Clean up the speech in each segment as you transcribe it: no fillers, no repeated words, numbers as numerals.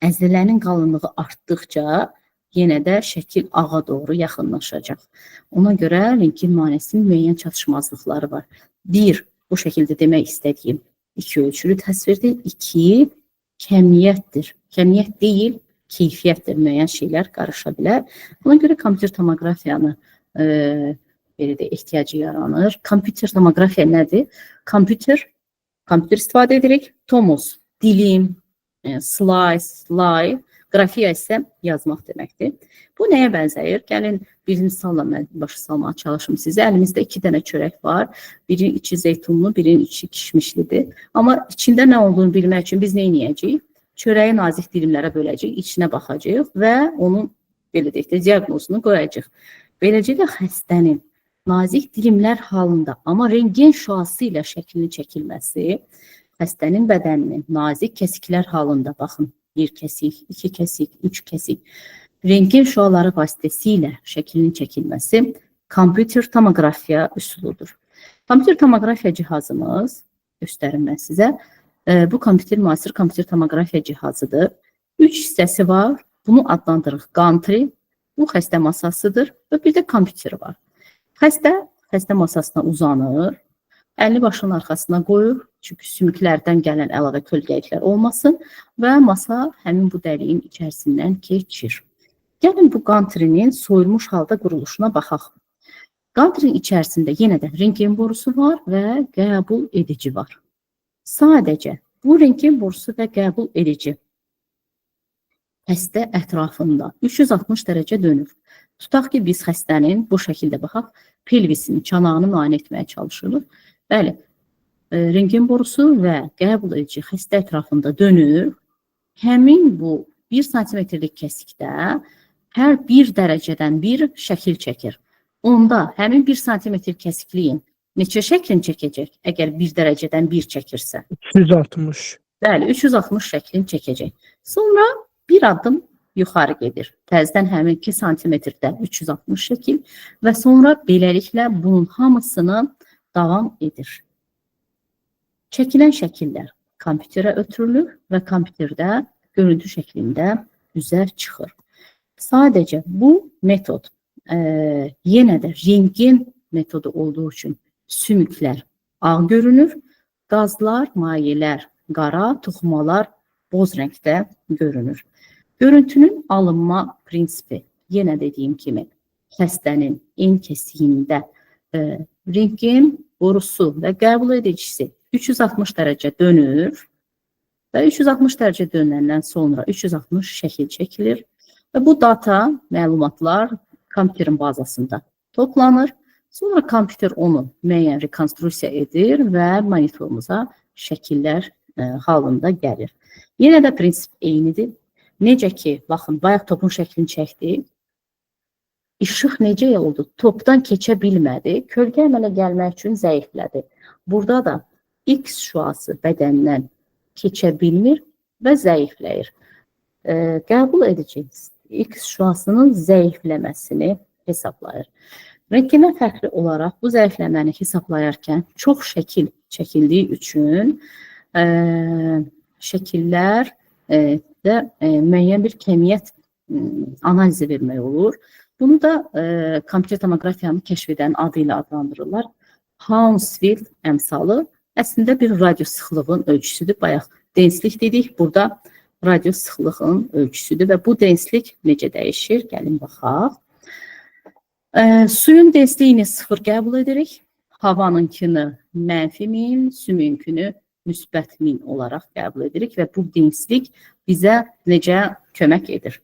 əzələnin qalınlığı artdıqca yenə də şəkil ağa doğru yaxınlaşacaq. Ona görə rentgen müayinəsinin müəyyən çatışmazlıqları var. 1. Bu şəkildə demək istədiyim 2 ölçülü təsvirdir. 2. Kəmiyyətdir. Kəmiyyət deyil, keyfiyyətdir. Müəyyən şeylər qarışa bilər. Ona görə kompüter tomoqrafiyanı belə də ehtiyacı yaranır. Kompüter tomoqrafiya nədir? Kompüter istifadə edirik. Tomos, dilim, slide, qrafiya isə yazmaq deməkdir. Bu nəyə bənzəyir? Gəlin bir misalla mən başa salmağa çalışım sizə. Əlimizdə 2 dənə çörək var. Birinin içi zeytunlu, birinin içi kişmişlidir. Amma içində nə olduğunu bilmək üçün biz nə edəcəyik? Çörəyi nazik dilimlərə böləcəyik, içinə baxacağıq və onun belə deyək də diaqnozunu qoyacağıq. Beləcə də xəstənin nazik dilimlər halında, amma rentgen şüası ilə şəklinin çəkilməsi, xəstənin bədəninin nazik kəsiklər halında, baxın, 1 kəsik, 2 kəsik, 3 kəsik, rentgen şüaları vasitəsilə şəklinin çəkilməsi kompüter tomoqrafiya üsuludur. Kompüter tomoqrafiya cihazımız, göstərim mən sizə, bu müasir kompüter tomoqrafiya cihazıdır. 3 hissəsi var, bunu adlandırırıq gantry, bu xəstə masasıdır və bir də kompüter var. Xəstə masasına uzanır, əlini başının arxasına qoyur, çünki sümüklərdən gələn əlavə kölgəliklər olmasın və masa həmin bu dəliyin içərisindən keçir. Gəlin bu qantrinin soyulmuş halda quruluşuna baxaq. Qantrin içərisində yenə də rentgen borusu var və qəbul edici var. Sadəcə bu rentgen borusu və qəbul edici xəstə ətrafında 360 dərəcə dönür. Tutaq ki, biz xəstənin bu şəkildə baxaq, pelvisini, çanağını müayinə etməyə çalışırıq. Bəli, rentgen borusu və qəbul edici xəstə ətrafında dönür. Həmin bu 1 santimetrlik kəsikdə hər 1 dərəcədən bir şəkil çəkir. Onda həmin 1 santimetr kəsikliyin neçə şəklin çəkəcək? Əgər 1 dərəcədən 1 çəkirsə. 360. Bəli, 360 şəklin çəkəcək. Sonra bir addım yuxarı gedir. Təzədən həmin 2 santimetrdə 360 şəkil və sonra beləliklə bunun hamısını davam edir. Çəkilən şəkillər kompüterə ötürülür və kompüterdə görüntü şəklində üzə çıxır. Sadəcə bu metod yenə də rentgen metodu olduğu üçün sümüklər ağ görünür, qazlar, mayelər qara, toxumalar boz rəngdə görünür. Görüntünün alınma prinsipi yenə dediyim kimi xəstənin en kəsiyində rentgen borusu və qəbul edicisi 360 dərəcə dönür və 360 dərəcə dönəndən sonra 360 şəkil çəkilir və bu data, məlumatlar kompüterin bazasında toplanır. Sonra kompüter onu müəyyən rekonstruksiya edir və monitorumuza şəkillər halında gəlir. Yenə də prinsip eynidir. Necə ki, baxın, bayaq topun şəklini çəkdik. İşıq necə oldu? Topdan keçə bilmədi. Kölgə əmələ gəlmək üçün zəiflədi. Burada da X şüası bədəndən keçə bilmir və zəifləyir. Qəbul edici X şüasının zəifləməsini hesablayır. Rentgendən fərqli olaraq bu zəifləməni hesablayarkən çox şəkil çəkildiyi üçün şəkillər də müəyyən bir kəmiyyət analizi vermək olur. Bunu da kompüter tomoqrafiyanı kəşf edən adı ilə adlandırırlar. Hounsfield əmsalı əslində bir radio sıxlığın ölçüsüdür. Bayaq denslik dedik, burada radio sıxlığın ölçüsüdür və bu denslik necə dəyişir? Gəlin baxaq. Suyun densliyini 0 qəbul edirik. Havanınkini -1000, sümünkünü müsbət 1000 olaraq qəbul edirik və bu denslik bizə necə kömək edir.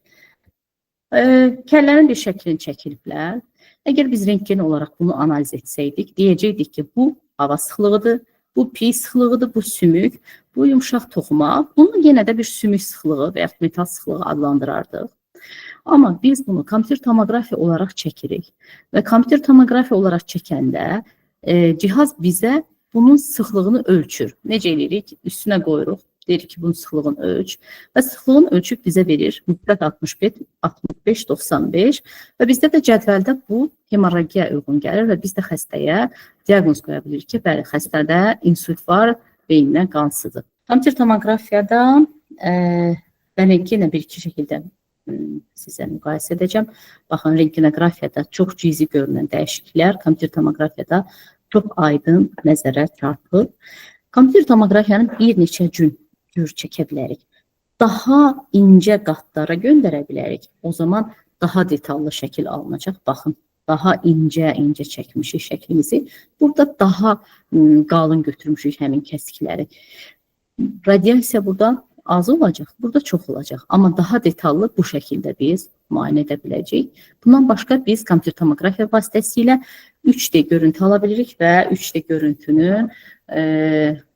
Kəllənin bir şəklini çəkiliblər. Əgər biz rentgen olaraq bunu analiz etsəydik, deyəcəkdik ki, bu hava sıxlığıdır, bu pi sıxlığıdır, bu sümük, bu yumşaq toxuma. Bunu yenə də bir sümük sıxlığı və ya metal sıxlığı adlandırardıq. Amma biz bunu kompüter tomoqrafiya olaraq çəkirik və kompüter tomoqrafiya olaraq çəkəndə cihaz bizə bunun sıxlığını ölçür. Necə edirik? Üstünə qoyuruq. Deyirik ki, bunun sıxlığını ölç və sıxlığını ölçüb bizə verir. Müsbət 65, 95 və bizdə də cədvəldə bu hemorragiya uyğun gəlir və biz də xəstəyə diaqnoz qoya bilirik ki, bəli, xəstədə insult var, beyninə qansıdır. Kompüter tomografiyada Və rentgenlə bir-iki şəkildə sizə müqayisə edəcəm. Baxın, rentgenoqrafiyada çox cüzi görünən dəyişikliklər kompüter tomoqrafiyada çox aydın nəzərə çarpır. Kompüter tomoqrafiyanın bir neçə cür çəkə bilərik. Daha incə qatlara göndərə bilərik. O zaman daha detallı şəkil alınacaq. Baxın, daha incə çəkmişik şəklimizi. Burada daha qalın götürmüşük həmin kəsikləri. Radiasiya burada az olacaq, burada çox olacaq. Amma daha detallı bu şəkildə biz müayinə edə biləcəyik. Bundan başqa biz kompüter tomoqrafiya vasitəsilə 3D görüntü ala bilirik və 3D görüntünün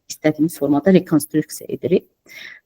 istədiyimiz formada rekonstruksiya edirik.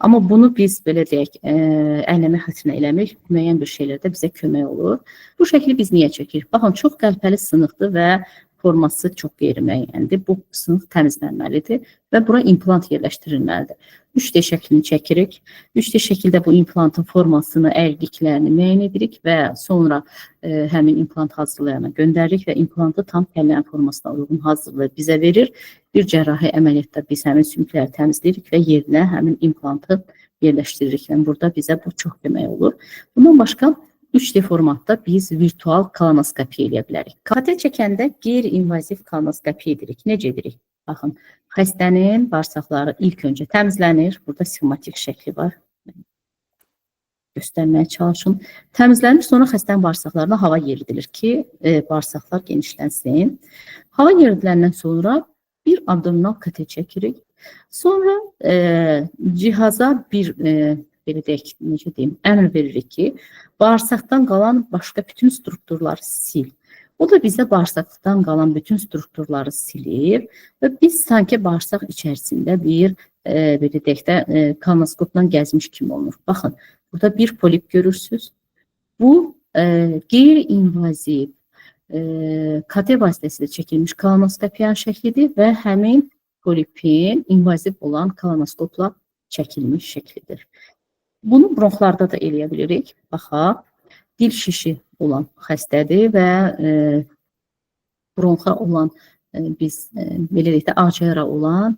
Amma bunu biz belə deyək, ənənə xətrinə eləmək müəyyən bir şeylərdə bizə kömək olur. Bu şəkli biz niyə çəkirik? Baxın, çox qəlpəli sınıqdır və forması çox qeyri-müəyyəndir. Bu sınıq təmizlənməlidir və bura implant yerləşdirilməlidir. 3D şəklini çəkirik. 3D şəkildə bu implantın formasını, əyriliklərini müəyyən edirik və sonra həmin implant hazırlayana göndəririk və implantı tam kəllən formasına uyğun hazırlayıb bizə verir. Bir cərrahi əməliyyatda biz həmin sümükləri təmizləyirik və yerinə həmin implantı yerləşdiririk. Yəni burada bizə bu çox kömək olur. Bundan başqa 3D formatda biz virtual kolonoskopiya edə bilərik. KT çəkəndə qeyri-invaziv kolonoskopiya edirik. Necə edirik? Baxın, xəstənin bağırsaqları ilk öncə təmizlənir. Burada sxematik şəkli var. Göstərməyə çalışın. Təmizlənir, sonra xəstənin bağırsaqlarına hava yeridilir ki, bağırsaqlar genişlənsin. Hava yeridiləndən sonra bir abdominal KT çəkirik. Sonra cihaza bir belə deyək, necə deyim, əmr veririk ki, bağırsaqdan qalan başqa bütün strukturları sil. O da bizə bağırsaqdan qalan bütün strukturları silir və biz sanki bağırsaq içərisində bir belə deyək də kolonoskopla gəzmiş kimi olunur. Baxın, burada bir polip görürsünüz. Bu qeyri-invaziv KT vasitəsilə çəkilmiş kolonoskopiyanın şəklidir və həmin polipin invaziv olan kolonoskopla çəkilmiş şəklidir. Bunu bronxlarda da eləyə bilirik. Baxaq, dil şişi olan xəstədir və bronxa olan, biz belə deyək də, ağciyara olan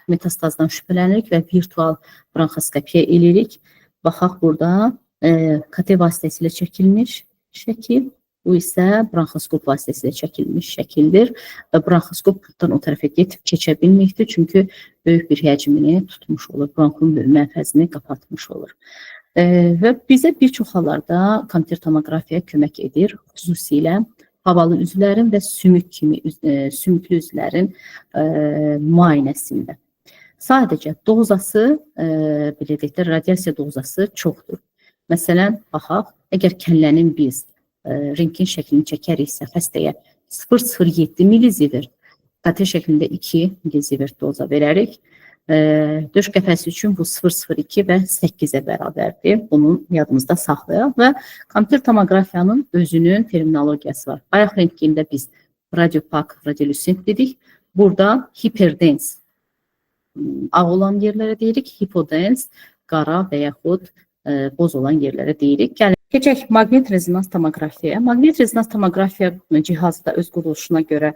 metastazdan şübhələnirik və virtual bronxoskopiya eləyirik. Baxaq, burada KT vasitəsilə çəkilmiş şəkil, bu isə bronxoskop vasitəsilə çəkilmiş şəkildir və bronxoskop buradan o tərəfə keçə bilməkdir, çünki böyük bir həcmini tutmuş olur, bronxun mənfəzini qapatmış olur. Və bizə bir çox hallarda kompüter tomoqrafiya kömək edir, xüsusilə havalı üzvlərin və sümüklü üzvlərin müayinəsində. Sadəcə dozası, belə deyək də, radiasiya dozası çoxdur. Məsələn, baxaq, əgər kəllənin biz rentgen şəklini çəkəriksə xəstəyə 0,07 milizivert, KT şəklində 2 milizivert doza verərik. Döş qəfəsi üçün bu 0,02 və 8-ə bərabərdir. Bunu yadımızda saxlayaq və kompüter tomoqrafiyanın özünün terminologiyası var. Bayaq rentgende biz radiopak, radiolüsent dedik. Burada hiperdens ağ olan yerlərə deyirik, hipodens qara və yaxud boz olan yerlərə deyirik. Keçək maqnit rezonans tomografiyaya. Maqnit rezonans tomoqrafiya cihazı da öz quruluşuna görə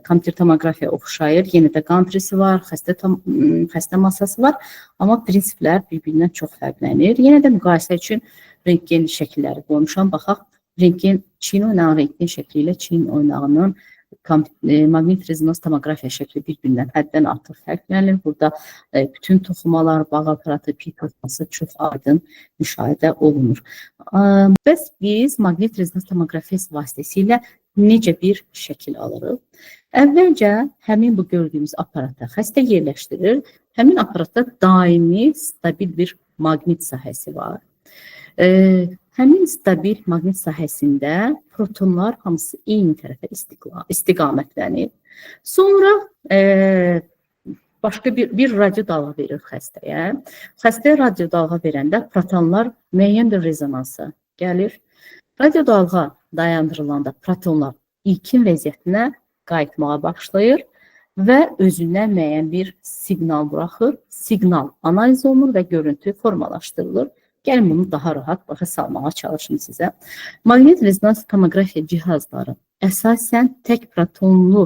kompüter tomoqrafiyaya oxşayır. Yenə də qantrisi var, xəstə masası var, amma prinsiplər bir-birindən çox fərqlənir. Yenə də müqayisə üçün rentgen şəkilləri qoymuşam. Baxaq, rentgen çiyin oynağı rentgen şəkli ilə çiyin oynağının maqnit rezonans tomoqrafiya şəkli bir-birindən həddən artıq fərqlənir. Burada bütün toxumalar, bağ aparatı, pik ortası çox aydın müşahidə olunur. Bəs biz maqnit rezonans tomografiyası vasitəsilə necə bir şəkil alırıq? Əvvəlcə həmin bu gördüyümüz aparata xəstə yerləşdirir. Həmin aparatda daimi, stabil bir maqnit sahəsi var. Həmin stabil maqnit sahəsində protonlar hamısı eyni tərəfə istiqamətlənir. Sonra başqa bir radio dalğa verir xəstəyə. Xəstəyə radio dalğa verəndə protonlar müəyyən bir rezonansa gəlir. Radio dalğa dayandırılanda protonlar ilkin vəziyyətinə qayıtmağa başlayır və özündən müəyyən bir siqnal buraxır. Siqnal analiz olunur və görüntü formalaşdırılır. Gəlin bunu daha rahat başa salmağa çalışın sizə. Maqnit rezonans tomoqrafiya cihazları əsasən tək protonlu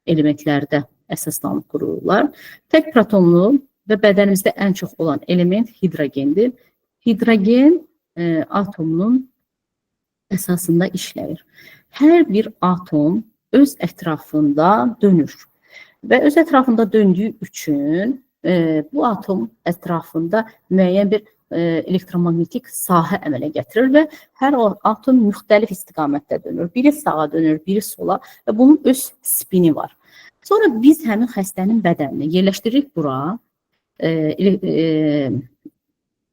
elementlərdə əsaslanıb qurulurlar. Tək protonlu və bədənimizdə ən çox olan element hidrogendir. Hidrogen atomunun əsasında işləyir. Hər bir atom öz ətrafında dönür və öz ətrafında döndüyü üçün bu atom ətrafında müəyyən bir elektromagnetik sahə əmələ gətirir və hər atom müxtəlif istiqamətdə dönür. Biri sağa dönür, biri sola və bunun öz spini var. Sonra biz həmin xəstənin bədənini yerləşdiririk bura,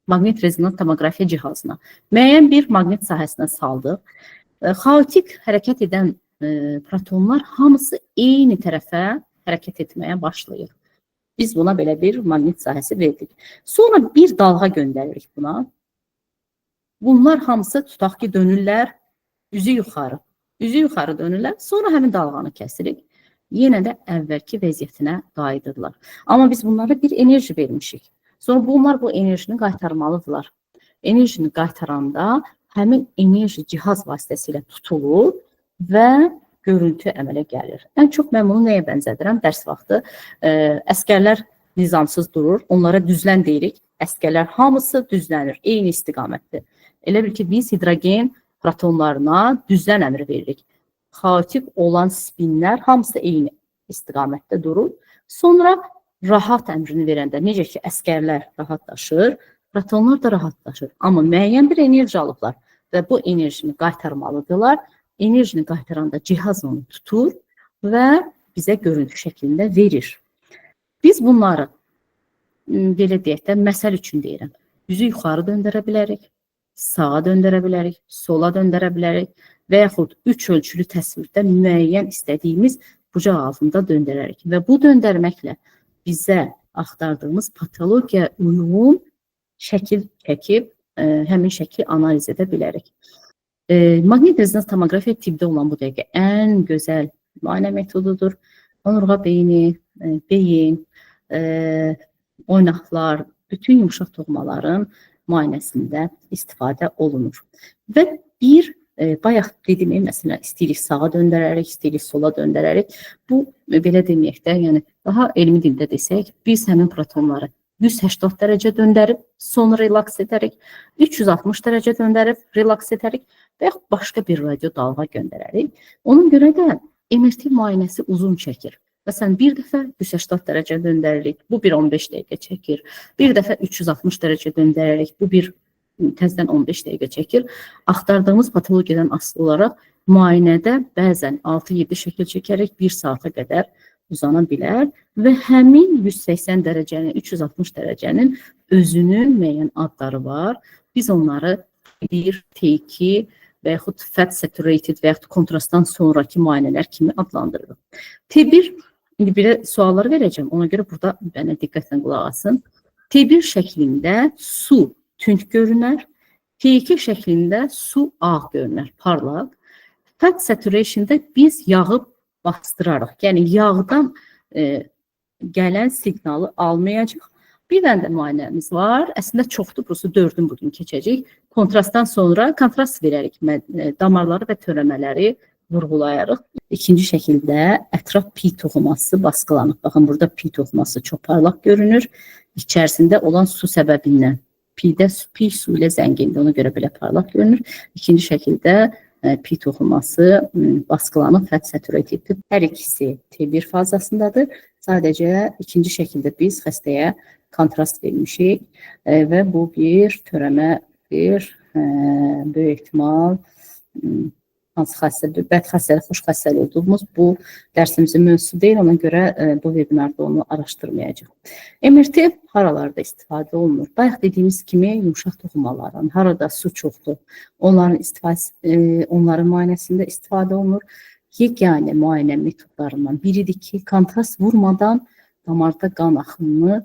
maqnit rezonans tomoqrafiya cihazına. Müəyyən bir maqnit sahəsinə saldıq. Xaotik hərəkət edən protonlar hamısı eyni tərəfə hərəkət etməyə başlayır. Biz buna belə bir maqnit sahəsi verdik. Sonra bir dalğa göndəririk buna. Bunlar hamısı tutaq ki, dönürlər üzü yuxarı. Üzü yuxarı dönürlər, sonra həmin dalğanı kəsirik. Yenə də əvvəlki vəziyyətinə qayıdırlar. Amma biz bunlara bir enerji vermişik. Sonra bunlar bu enerjini qaytarmalıdırlar. Enerjini qaytaranda həmin enerji cihaz vasitəsilə tutulur və görüntü əmələ gəlir. Ən çox mən bunu nəyə bənzədirəm? Dərs vaxtı əskərlər nizamsız durur. Onlara düzlən deyirik. Əskərlər hamısı düzlənir. Eyni istiqamətdir. Elə bil ki, biz hidrogen protonlarına düzlən əmri veririk. Xaotik olan spinlər hamısı eyni istiqamətdə durur. Sonra rahat əmrini verəndə, necə ki, əskərlər rahatlaşır, protonlar da rahatlaşır. Amma müəyyən bir enerji alıblar və bu enerjini qaytarmalıdırlar. Enerjini qaytaranda cihaz onu tutur və bizə görüntü şəklində verir. Biz bunları, belə deyək də, məsəl üçün deyirəm, üzü yuxarı döndərə bilərik, sağa döndərə bilərik, sola döndərə bilərik və yaxud 3 ölçülü təsvirdə müəyyən istədiyimiz bucaq altında döndərərik. Və bu döndərməklə bizə axtardığımız patologiya uyğun şəkil çəkib, həmin şəkli analiz edə bilərik. Maqnit rezonans tomoqrafiya tibbdə olan bu dəqiqə ən gözəl müayinə metodudur. Onurğa beyni, beyin, oynaqlar, bütün yumşaq toxumaların müayinəsində istifadə olunur. Və bir, bayaq dediyim, məsələn, istəyirik sağa döndərərik, istəyirik sola döndərərik. Bu, belə deməyək də, yəni daha elmi dildə desək, biz həmin protonları 180 dərəcə döndərib, sonra relaks edərik, 360 dərəcə döndərib, relaks edərik və yaxud başqa bir radio dalğa göndərərik. Ona görə də MRT müayinəsi uzun çəkir. Məsələn, bir dəfə 180 dərəcə döndəririk, bu bir 15 dəqiqə çəkir. Bir dəfə 360 dərəcə döndəririk, bu bir təzədən 15 dəqiqə çəkir. Axtardığımız patologiyadan asılı olaraq müayinədə bəzən 6-7 şəkil çəkərək 1 saata qədər uzana bilər və həmin 180 dərəcənin, 360 dərəcənin özünün müəyyən adları var. Biz onları T1, T2 və yaxud fat saturated və yaxud kontrastdan sonraki müayinələr kimi adlandırırıq. T1, indi bir suallar verəcəm, ona görə burada mənə diqqətlə qulaq asın. T1 şəklində su tünd görünər, T2 şəklində su ağ görünər, parlaq. Fat saturation'da biz yağı bastırarıq, yəni yağdan gələn siqnalı almayacaq. Bir dənə də müayinəmiz var, əslində çoxdur, burası 4-ün bugün keçəcək. Kontrastdan sonra kontrast verərik, damarları və törəmələri vurğulayarıq. İkinci şəkildə ətraf pi toxuması baskılanıb. Baxın, burada pi toxuması çox parlaq görünür. İçərisində olan su səbəbindən. Pi su ilə zəngindir, ona görə belə parlaq görünür. İkinci şəkildə pi toxuması baskılanıb, fat saturateddir. Hər ikisi T1 fazasındadır. Sadəcə ikinci şəkildə biz xəstəyə kontrast vermişik və bu bir törəmə, bir böyük ehtimal hansı xəstədir, bəd xəstəlik, xoş xəstəlik olduğumuz bu dərsimizin mövzusu deyil, ona görə bu webinarda onu araşdırmayacaq. MRT haralarda istifadə olunur? Bayaq dediyimiz kimi yumşaq toxumaların, harada su çoxdur, onların müayinəsində istifadə olunur. Yeganə müayinə metodlarından biridir ki, kontrast vurmadan damarda qan axımını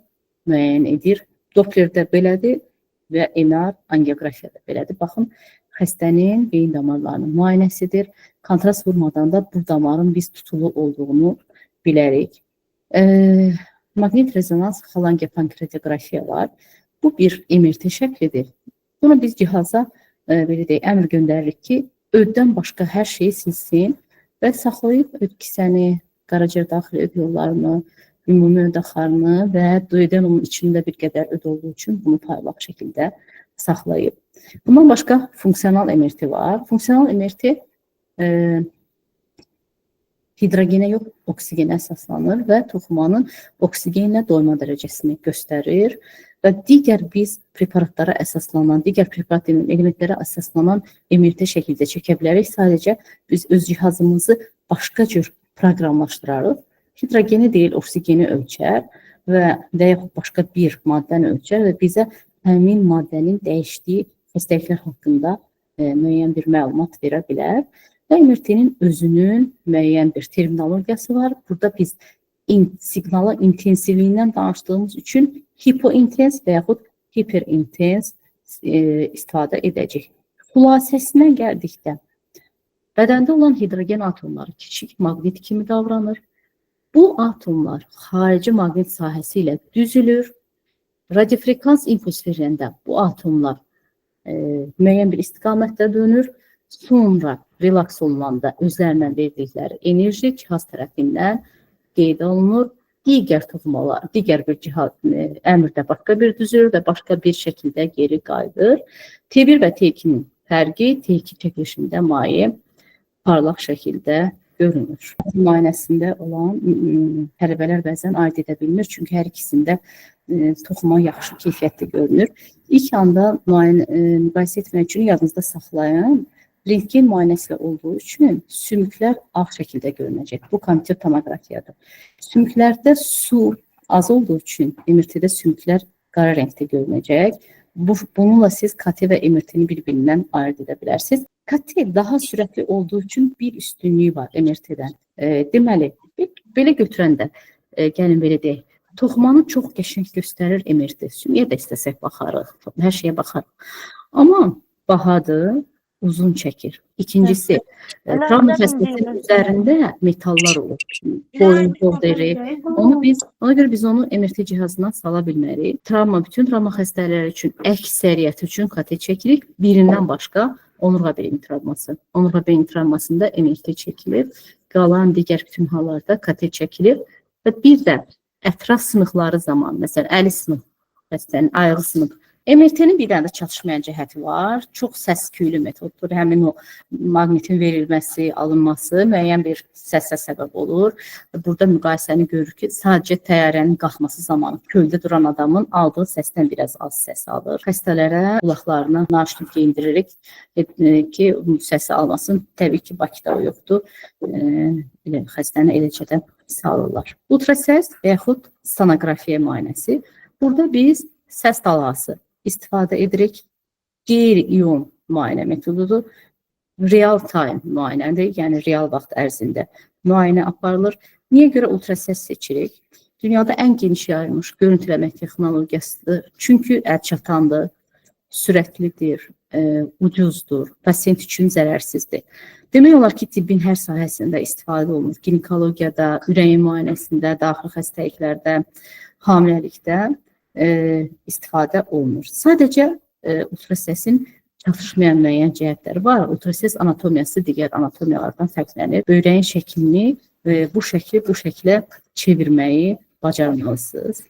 müəyyən edir. Dopplerdə belədir və MR angiografiyada belədir. Baxın, xəstənin beyin damarlarının müayinəsidir. Kontrast vurmadan da bu damarın biz tutulu olduğunu bilərik. Maqnit rezonans falangepankreatografiya var. Bu bir MRT şəklidir. Bunu biz cihaza belə deyək, əmr göndəririk ki, öddən başqa hər şeyi silsin və saxlayıb öd kisəni, qaraciyər daxili öd yollarını, ümumi öd axarını və duodenum içində bir qədər öd olduğu üçün bunu parlaq şəkildə saxlayıb. Bundan başqa funksional MRT var. Funksional MRT hidrogenə yox, oksigenə əsaslanır və toxumanın oksigenlə doyma dərəcəsini göstərir və digər biz preparatlara əsaslanan, digər preparat elementlərə əsaslanan MRT şəkildə çəkə bilərik. Sadəcə biz öz cihazımızı başqa cür proqramlaşdırarıq. Hidrogeni deyil, oksigeni ölçər və yaxud başqa bir maddəni ölçər və bizə həmin maddənin dəyişdiyi xəstəliklər haqqında müəyyən bir məlumat verə bilər. Və MRT-nin özünün müəyyən bir terminologiyası var. Burada biz siqnalın intensivliyindən danışdığımız üçün hipointens və yaxud hiperintens istifadə edəcək. Xülasəsinə gəldikdə, bədəndə olan hidrogen atomları kiçik maqnit kimi davranır. Bu atomlar xarici maqnit sahəsi ilə düzülür. Radiofrekans impuls veriləndə bu atomlar müəyyən bir istiqamətdə dönür. Sonra relaks olunanda özlərindən verdikləri enerji cihaz tərəfindən qeyd olunur. Digər toxumalar, digər bir cihaz əmrdə başqa bir düzülür və başqa bir şəkildə geri qayıdır. T1 və T2-nin fərqi T2 çəkilişində maye parlaq şəkildə görünür. Müayinəsində olan tələbələr bəzən aid edə bilmir, çünki hər ikisində toxuma yaxşı keyfiyyətli görünür. İlk anda müqayisə etmək üçün yadınızda saxlayın. Rentgen müayinəsi olduğu üçün sümüklər ağ şəkildə görünəcək. Bu kompüter tomoqrafiyadır. Sümüklərdə su az olduğu üçün MRT-də sümüklər qara rəngdə görünəcək. Bununla siz KT və MRT-ni bir-birindən ayırt edə bilərsiniz. KT daha sürətli olduğu üçün bir üstünlüyü var MRT-dən. Deməli, belə götürəndə, gəlin belə deyək, toxumanı çox qəşəng göstərir MRT. Sümüyə də istəsək baxarıq, hər şeyə baxarıq. Amma bahadır, uzun çəkir. İkincisi, travma xəstəsinin üzərində metallar olur. Boyun, qol deri. Ona görə biz onu MRT cihazına sala bilmərik. Bütün travma xəstələri üçün, əksəriyyəti üçün KT çəkirik. Birindən başqa onurğa beyin travması. Onurğa beyin travmasında MRT çəkilir. Qalan digər bütün hallarda KT çəkilir. Və bir də ətraf sınıqları zaman, məsələn, əli sınıq, xəstənin ayağı sınıq. MRT-nin bir dənə də çatışmayan cəhəti var. Çox səs-küylü metoddur. Həmin o maqnitin verilməsi, alınması müəyyən bir səsə səbəb olur. Burada müqayisəni görürük ki, sadəcə təyyarənin qalxması zamanı köldə duran adamın aldığı səsdən biraz az səs alır. Xəstələrə qulaqlarına naşnik geyindiririk ki, səsi almasın. Təbii ki, Bakıda o yoxdur. Xəstəni eləcədən salırlar. Ultrasəs və yaxud sonoqrafiya müayinəsi. Burada biz səs dalğası istifadə edirik. Qeyri-ion müayinə metodudur. Real time müayinədir, yəni real vaxt ərzində müayinə aparılır. Niyə görə ultrasəs seçirik? Dünyada ən geniş yayılmış görüntüləmə texnologiyasıdır. Çünki əlçatandır, sürətlidir, ucuzdur, pasient üçün zərərsizdir. Demək olar ki, tibbin hər sahəsində istifadə olunur. Ginekologiyada, ürəyin müayinəsində, daxili xəstəliklərdə, hamiləlikdə istifadə olunur. Sadəcə ultrasəsin çatışmayan müəyyən cəhətləri var. Ultrasəs anatomiyası digər anatomiyalardan fərqlənir. Böyrəyin şəklini bu şəklə çevirməyi bacarmalısınız.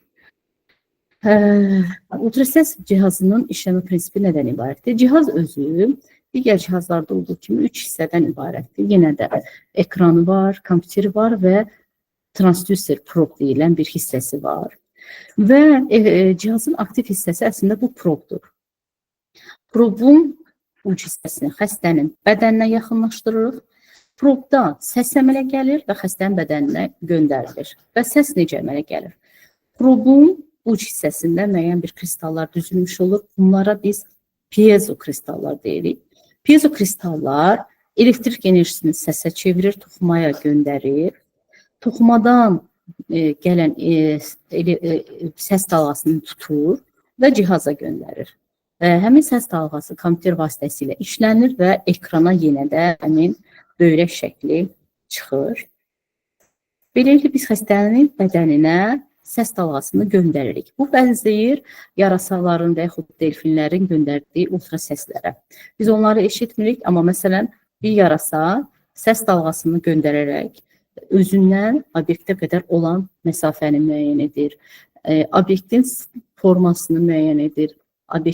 Ultrasəs cihazının işləmə prinsipi nədən ibarətdir? Cihaz özü digər cihazlarda olduğu kimi 3 hissədən ibarətdir. Yenə də ekranı var, kompüteri var və transducer prob deyilən bir hissəsi var. Və cihazın aktiv hissəsi əslində bu probdur. Probun uc hissəsini xəstənin bədəninə yaxınlaşdırırıq. Probda səs əmələ gəlir və xəstənin bədəninə göndərilir. Və səs necə əmələ gəlir? Probun uc hissəsində müəyyən bir kristallar düzülmüş olur. Bunlara biz piezo kristallar deyirik. Piezo kristallar elektrik enerjisini səsə çevirir, toxumaya göndərir. Toxumadan gələn səs dalğasını tutur və cihaza göndərir. Həmin səs dalğası kompüter vasitəsilə işlənir və ekrana yenə də həmin böyrək şəkli çıxır. Beləliklə biz xəstənin bədəninə səs dalğasını göndəririk. Bu bənzəyir yarasaların və yaxud delfinlərin göndərdiyi ultrasəslərə. Biz onları eşitmirik, amma məsələn bir yarasa səs dalğasını göndərərək özündən obyektə qədər olan məsafəni müəyyən edir, obyektin formasını müəyyən edir, obyektin